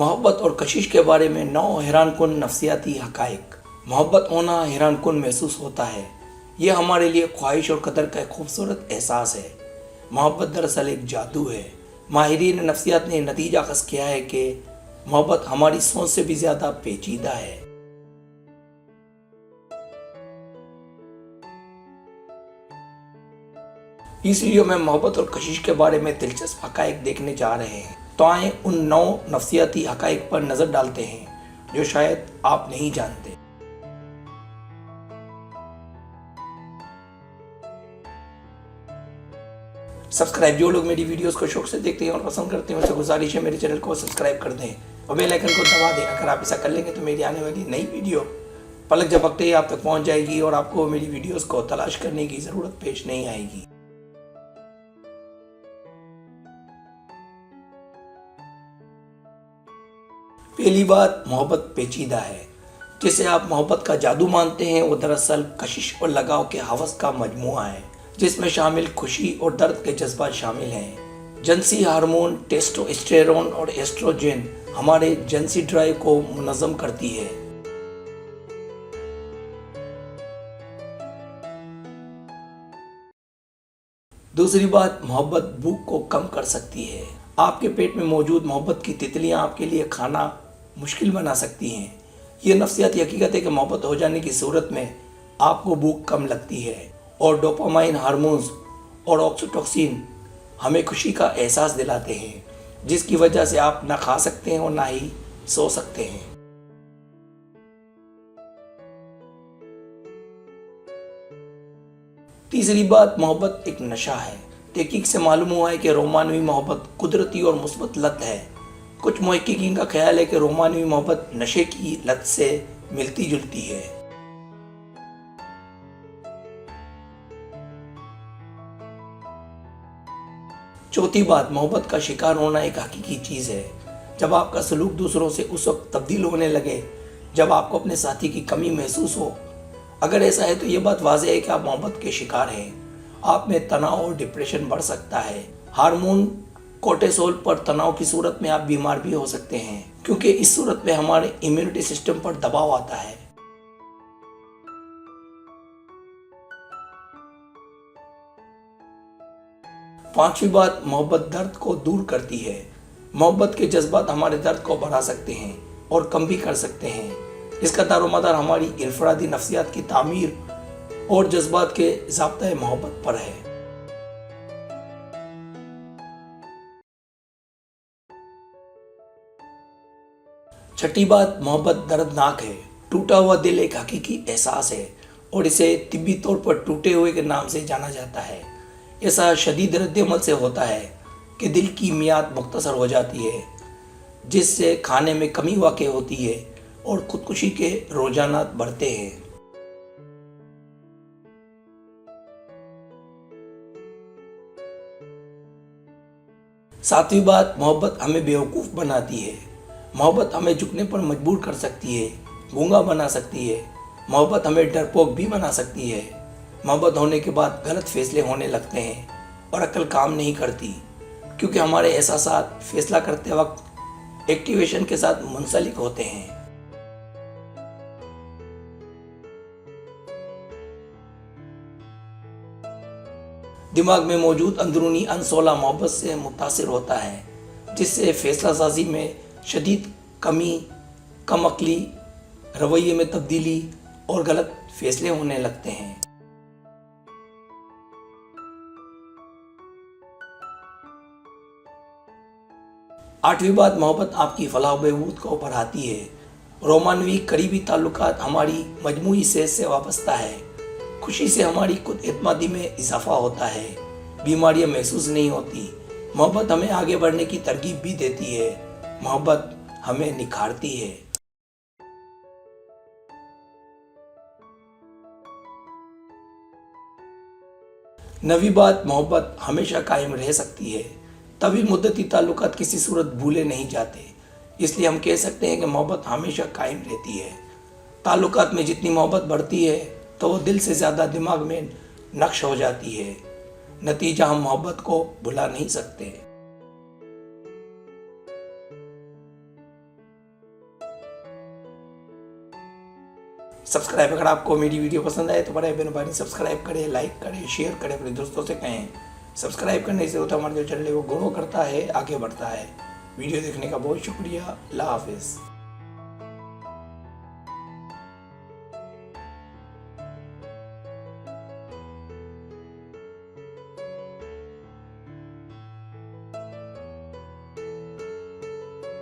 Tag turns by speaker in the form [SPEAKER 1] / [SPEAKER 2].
[SPEAKER 1] मोहब्बत और कशिश के बारे में 9 हैरानकुन नफ्सियाती हकाइक। मोहब्बत होना हैरानकुन महसूस होता है। यह हमारे लिए ख्वाहिश और कदर का एक खूबसूरत एहसास है। मोहब्बत दरअसल एक जादू है। माहिरीन नफ्सियात ने नतीजा कस किया है कि मोहब्बत हमारी सोच से भी ज़्यादा पेचीदा है। इस वीडियो में मोहब्बत और कशिश के बारे में दिलचस्प हकाइक देखने जा रहे हैं। तो आए उन 9 नफ्सियाती हकाइक पर नज़र डालते हैं जो शायद आप नहीं जानते। सब्सक्राइब, जो लोग मेरी वीडियोस को शौक से देखते हैं और पसंद करते हैं उनसे गुजारिश है मेरे चैनल को सब्सक्राइब कर दें और बेल आइकन को दबा दें। अगर आप ऐसा कर लेंगे तो मेरी आने वाली नई वीडियो पलक झपकते ही आप तक पहुंच जाएगी और आपको मेरी वीडियोस को तलाश करने की ज़रूरत पेश नहीं आएगी। पहली बात, मोहब्बत पेचीदा है। जिसे आप मोहब्बत का जादू मानते हैं वो दरअसल कशिश और लगाव के हवस का मजमुआ है, जिसमें शामिल खुशी और दर्द के जज्बात शामिल हैं। जिनसी हार्मोन टेस्टोस्टेरोन और एस्ट्रोजन हमारे जिनसी ड्राइव को मुनज़्ज़म करती है। दूसरी बात, मोहब्बत भूख को कम कर सकती है। आपके पेट में मौजूद मोहब्बत की तितलियां आपके लिए खाना मुश्किल बना सकती हैं। ये नफ्सियाती हकीकत है कि मोहब्बत हो जाने की सूरत में आपको भूख कम लगती है और डोपामाइन हार्मोन्स और ऑक्सीटोसिन हमें खुशी का एहसास दिलाते हैं, जिसकी वजह से आप ना खा सकते हैं और ना ही सो सकते हैं। तीसरी बात, मोहब्बत एक नशा है। तहकीक से मालूम हुआ है कि रोमानवी मोहब्बत कुदरती और मुस्बत लत है। कुछ मुहक्किकीन का ख्याल है कि रोमानवी मोहब्बत नशे की लत से मिलती जुलती है। चौथी बात, मोहब्बत का शिकार होना एक हकीकी चीज़ है। जब आपका सलूक दूसरों से उस वक्त तब्दील होने लगे जब आपको अपने साथी की कमी महसूस हो। अगर ऐसा है तो ये बात वाज़ेह है कि आप मोहब्बत के शिकार हैं। आप में तनाव और डिप्रेशन बढ़ सकता है। हार्मोन कोर्टिसोल पर तनाव की सूरत में आप बीमार भी हो सकते हैं, क्योंकि इस सूरत में हमारे इम्यूनिटी सिस्टम पर दबाव आता है। पांचवी बात, मोहब्बत दर्द को दूर करती है। मोहब्बत के जज्बात हमारे दर्द को बढ़ा सकते हैं और कम भी कर सकते हैं। इसका दारोमदार हमारी इनफरादी नफ्सियात की तामीर और जज्बात के ज़ाब्ता मोहब्बत पर है। छठी बात, मोहब्बत दर्दनाक है। टूटा हुआ दिल एक हकीकी एहसास है और इसे तिब्बी तौर पर टूटे हुए के नाम से जाना जाता है। ऐसा शदीद रद्द-ए-अमल से होता है कि दिल की मियाद मुख्तसर हो जाती है, जिससे खाने में कमी वाक़ई होती है और खुदकुशी के रुझानात बढ़ते हैं। सातवीं बात, मोहब्बत हमें बेवकूफ़ बनाती है। मोहब्बत हमें झुकने पर मजबूर कर सकती है, गूंगा बना सकती है। मोहब्बत हमें डरपोक भी बना सकती है। मोहब्बत होने के बाद गलत फैसले होने लगते हैं और अक्ल काम नहीं करती, क्योंकि हमारे एहसासात फैसला करते वक्त एक्टिवेशन के साथ मुंसलिक होते हैं। दिमाग में मौजूद अंदरूनी अनसोला मोहब्बत से मुतासिर होता है, जिससे फैसला साजी में शदीद कमी, कम अक्ली, रवैये में तब्दीली और गलत फैसले होने लगते हैं। आठवीं बात, मोहब्बत आपकी फलाह बहबूद को बढ़ाती है। रोमानवी करीबी ताल्लुकात हमारी मजमूई सेहत से वाबस्ता है। खुशी से हमारी खुद एतमादी में इजाफा होता है। बीमारियां महसूस नहीं होती। मोहब्बत हमें आगे बढ़ने की तरगीब भी देती है। मोहब्बत हमें निखारती है। नवी बात, मोहब्बत हमेशा कायम रह सकती है। तवील मुद्दती ताल्लुकात किसी सूरत भूले नहीं जाते, इसलिए हम कह सकते हैं कि मोहब्बत हमेशा कायम रहती है। ताल्लुकात में जितनी मोहब्बत बढ़ती है तो वो दिल से ज़्यादा दिमाग में नक्श हो जाती है। नतीजा, हम मोहब्बत को भुला नहीं सकते। सब्सक्राइब, अगर आपको मेरी वीडियो पसंद आए तो बड़े मेहरबानी सब्सक्राइब करें, लाइक करें, शेयर करें, अपने दोस्तों से कहें। सब्सक्राइब करने से होता हमारा जो चैनल है वो ग्रो करता है, आगे बढ़ता है। वीडियो देखने का बहुत शुक्रिया। अल्लाह हाफिज़।